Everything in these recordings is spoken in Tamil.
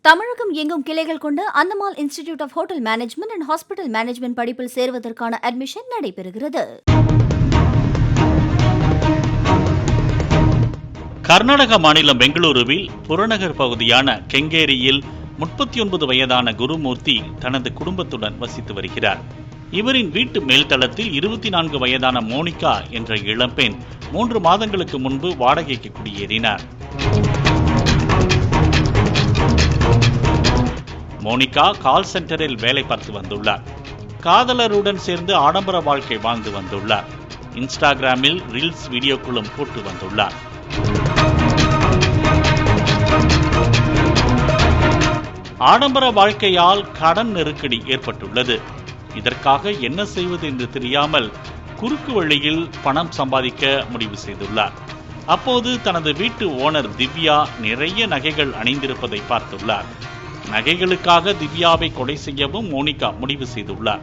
தமிழகம் எங்கும் கிளைகள் கொண்ட அந்தமால் institute of hotel management and hospital management படிப்பில் சேருவதற்கான அட்மிஷன் நடைபெறுகிறது. கர்நாடக மாநிலம் பெங்களூருவில் புறநகர் பகுதியான கெங்கேரியில் 39 வயதான குருமூர்த்தி தனது குடும்பத்துடன் வசித்து வருகிறார். இவரின் வீட்டு மேல்தளத்தில் 24 வயதான மோனிகா என்ற இளம்பெண் 3 மாதங்களுக்கு முன்பு வாடகைக்கு குடியேறினார். மோனிகா கால் சென்டரில் வேலை பார்த்து வந்துள்ளார். காதலருடன் சேர்ந்து ஆடம்பர வாழ்க்கை வாழ்ந்து வந்துள்ளார். இன்ஸ்டாகிராமில் ரீல்ஸ் வீடியோக்களும் போட்டு வந்துள்ளார். ஆடம்பர வாழ்க்கையால் கடன் நெருக்கடி ஏற்பட்டுள்ளது. இதற்காக என்ன செய்வது என்று தெரியாமல் குறுக்கு வழியில் பணம் சம்பாதிக்க முடிவு செய்துள்ளார். அப்போது தனது வீட்டு ஓனர் திவ்யா நிறைய நகைகள் அணிந்திருப்பதை பார்த்துள்ளார். நகைகளுக்காக திவ்யாவை கொலை செய்யவும் மோனிகா முடிவு செய்துள்ளார்.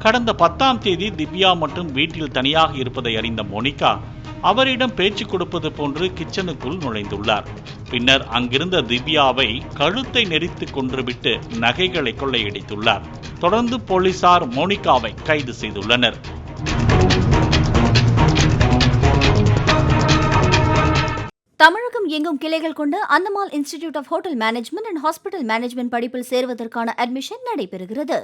கடந்த 10ஆம் தேதி திவ்யா மற்றும் வீட்டில் தனியாக இருப்பதை அறிந்த மோனிகா அவரிடம் பேச்சு கொடுப்பது போன்று கிச்சனுக்குள் நுழைந்துள்ளார். பின்னர் அங்கிருந்த திவ்யாவை கழுத்தை நெரித்து கொன்றுவிட்டு நகைகளை கொள்ளையடித்துள்ளார். தொடர்ந்து போலீசார் மோனிகாவை கைது செய்துள்ளனர். தமிழகம் எங்கும் கிளைகள் கொண்ட அந்தமால் institute of hotel management and hospital management படிப்பில் சேருவதற்கான அட்மிஷன் நடைபெறுகிறது.